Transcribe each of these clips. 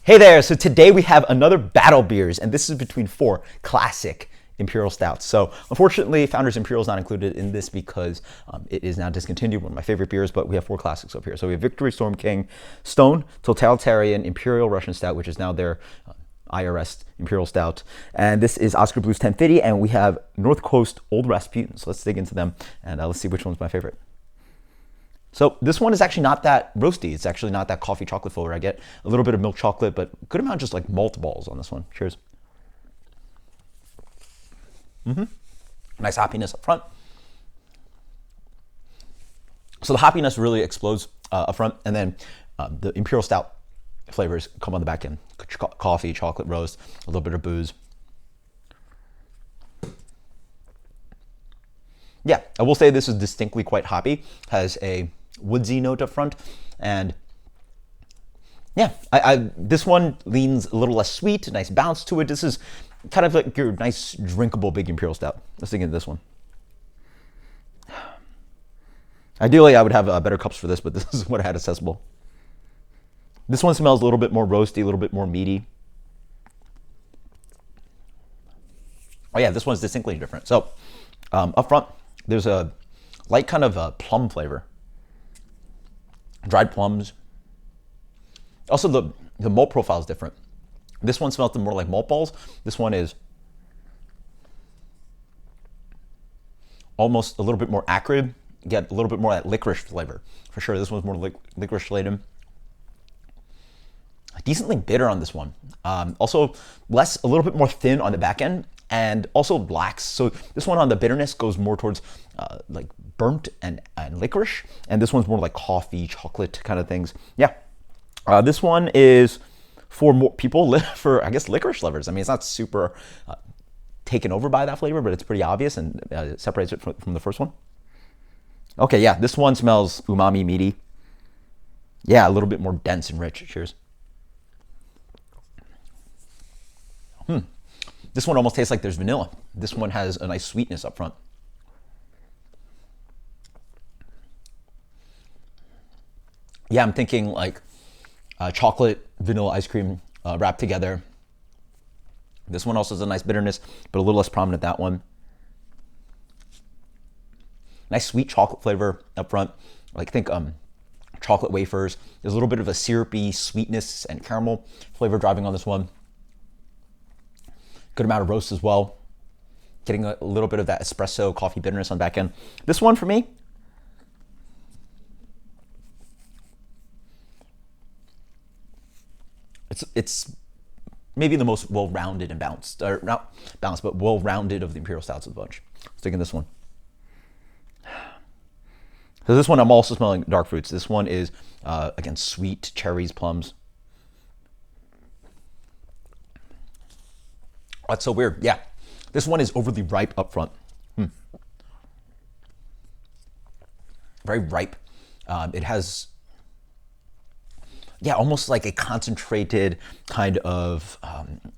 Hey there, so today we have another battle beers, and this is between 4 classic Imperial Stouts. So unfortunately, Founders Imperial is not included in this because it is now discontinued, one of my favorite beers, but we have 4 classics up here. So we have Victory, Storm King, Stone, Totalitarian, Imperial Russian Stout, which is now their IRS Imperial Stout, and this is Oskar Blues 1050, and we have North Coast Old Rasputin. So let's dig into them, and let's see which one's my favorite. So this one is actually not that roasty. It's actually not that coffee chocolate flavor. I get a little bit of milk chocolate, but a good amount just like malt balls on this one. Cheers. Nice hoppiness up front. So the hoppiness really explodes up front, and then the Imperial Stout flavors come on the back end. Coffee, chocolate roast, a little bit of booze. Yeah, I will say this is distinctly quite hoppy. Has a woodsy note up front, and yeah, this one leans a little less sweet, a nice bounce to it. This is kind of like your nice drinkable big Imperial Stout. Let's dig into this one. Ideally, I would have better cups for this, but this is what I had accessible. This one smells a little bit more roasty, a little bit more meaty. Oh yeah, this one's distinctly different. So up front, there's a light kind of a plum flavor. Dried plums. Also, the malt profile is different. This one smells more like malt balls. This one is almost a little bit more acrid. You get a little bit more of that licorice flavor. For sure, this one's more licorice laden. Decently bitter on this one. Also, a little bit more thin on the back end, and also lax. So this one on the bitterness goes more towards like burnt and licorice, and this one's more like coffee, chocolate kind of things. Yeah, this one is for more people for, I guess, licorice lovers. I mean, it's not super taken over by that flavor, but it's pretty obvious, and it separates it from the first one. Okay, yeah, this one smells umami, meaty. Yeah, a little bit more dense and rich. Cheers. This one almost tastes like there's vanilla. This one has a nice sweetness up front. Yeah, I'm thinking like chocolate, vanilla ice cream wrapped together. This one also has a nice bitterness, but a little less prominent, that one. Nice sweet chocolate flavor up front. Like, think chocolate wafers. There's a little bit of a syrupy sweetness and caramel flavor driving on this one. Good amount of roast as well. Getting a little bit of that espresso coffee bitterness on the back end. This one for me, it's maybe the most well-rounded and balanced, or not balanced, but well-rounded of the Imperial Stouts of the bunch. Let's dig in this one. So this one, I'm also smelling dark fruits. This one is, again, sweet cherries, plums. Oh, that's so weird. Yeah, this one is overly ripe up front. Very ripe. It has, yeah, almost like a concentrated kind of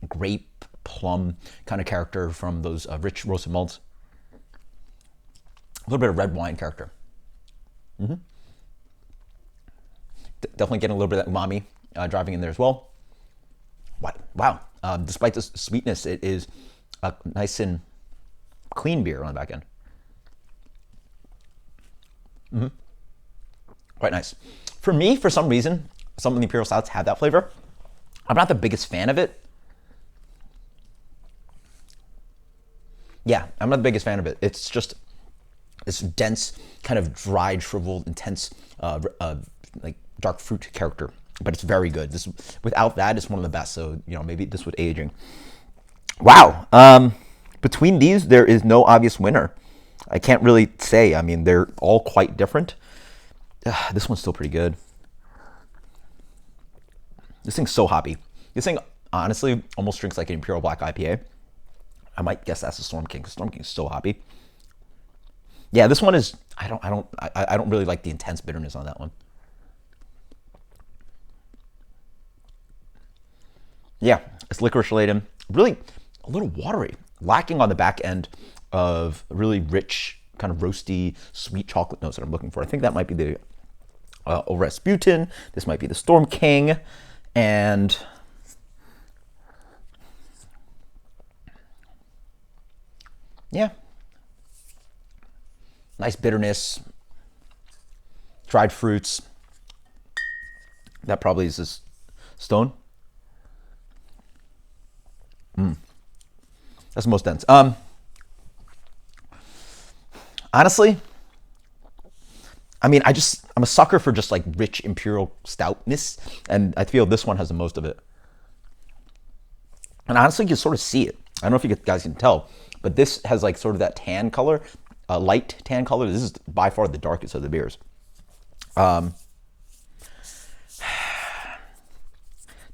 grape plum kind of character from those rich roasted malts. A little bit of red wine character. Definitely getting a little bit of that umami driving in there as well. Wow. Despite the sweetness, it is a nice and clean beer on the back end. Quite nice. For me, for some reason, some of the Imperial Stouts have that flavor. I'm not the biggest fan of it. Yeah, I'm not the biggest fan of it. It's just this dense, kind of dried, shriveled, intense, like dark fruit character. But it's very good. This, without that, it's one of the best. So, you know, maybe this would aging. Wow. Between these, there is no obvious winner. I can't really say. I mean, they're all quite different. This one's still pretty good. This thing's so hoppy. This thing, honestly, almost drinks like an Imperial Black IPA. I might guess that's the Storm King, because Storm King is so hoppy. Yeah, this one is. I don't really like the intense bitterness on that one. Yeah, it's licorice laden, really a little watery, lacking on the back end of really rich, kind of roasty, sweet chocolate notes that I'm looking for. I think that might be the Rasputin. This might be the Storm King, and Yeah. Nice bitterness, dried fruits. That probably is this Stone. That's the most dense. Honestly, I mean, I'm a sucker for just like rich imperial stoutness, and I feel this one has the most of it. And honestly, you can sort of see it. I don't know if you guys can tell, but this has like sort of that tan color, light tan color. This is by far the darkest of the beers.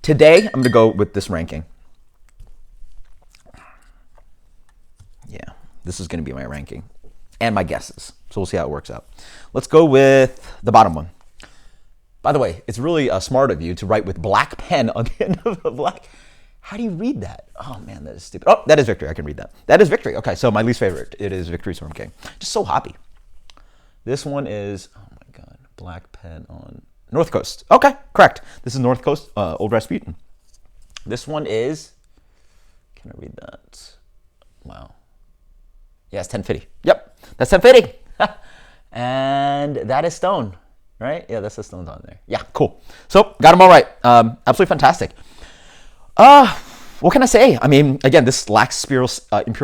Today, I'm going to go with this ranking. Yeah, this is going to be my ranking and my guesses. So we'll see how it works out. Let's go with the bottom one. By the way, it's really smart of you to write with black pen on the end of the black. How do you read that? Oh, man, that is stupid. Oh, that is Victory. I can read that. That is Victory. Okay, so my least favorite. It is Victory Storm King. Just so hoppy. This one is, oh, my God, black pen on North Coast. Okay, correct. This is North Coast, Old Rasputin. This one is, can I read that? Wow. Yeah, it's 1050. Yep, that's 1050. And that is Stone, right? Yeah, that's the Stone's on there. Yeah, cool. So, got them all right. Absolutely fantastic. What can I say? I mean, again, this lacks imperial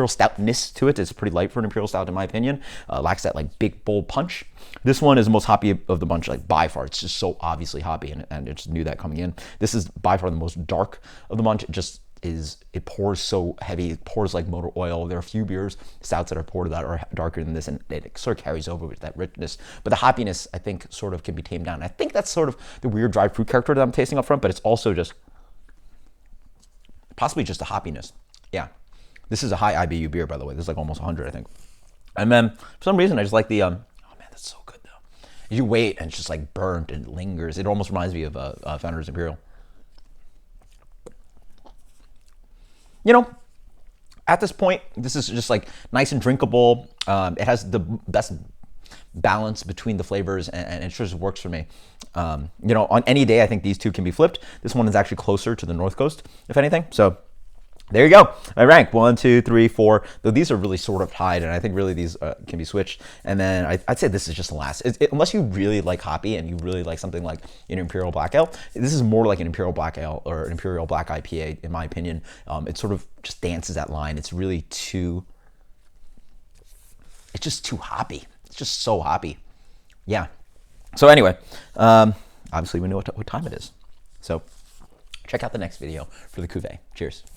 stoutness to it. It's pretty light for an imperial stout, in my opinion. Lacks that like big, bold punch. This one is the most hoppy of the bunch, like by far. It's just so obviously hoppy, and I just knew that coming in. This is by far the most dark of the bunch. It pours so heavy. It pours like motor oil. There are a few beers, stouts that are poured that are darker than this, and it sort of carries over with that richness. But the hoppiness, I think, sort of can be tamed down. I think that's sort of the weird dried fruit character that I'm tasting up front, but it's also just possibly just a hoppiness. Yeah. This is a high IBU beer, by the way. This is like almost 100, I think. And then, for some reason, I just like the, oh man, that's so good, though. You wait, and it's just like burnt and lingers. It almost reminds me of Founders Imperial. You know, at this point, this is just like nice and drinkable. It has the best balance between the flavors, and it just works for me. You know, on any day, I think these two can be flipped. This one is actually closer to the North Coast, if anything. So there you go. I rank 1, 2, 3, 4. Though these are really sort of tied, and I think really these can be switched. And then I'd say this is just the last. Unless you really like hoppy and you really like something like an Imperial Black Ale, this is more like an Imperial Black Ale or an Imperial Black IPA, in my opinion. It sort of just dances that line. It's really too. It's just too hoppy. It's just so hoppy. Yeah. So anyway, obviously we know what time it is. So check out the next video for the cuvee. Cheers.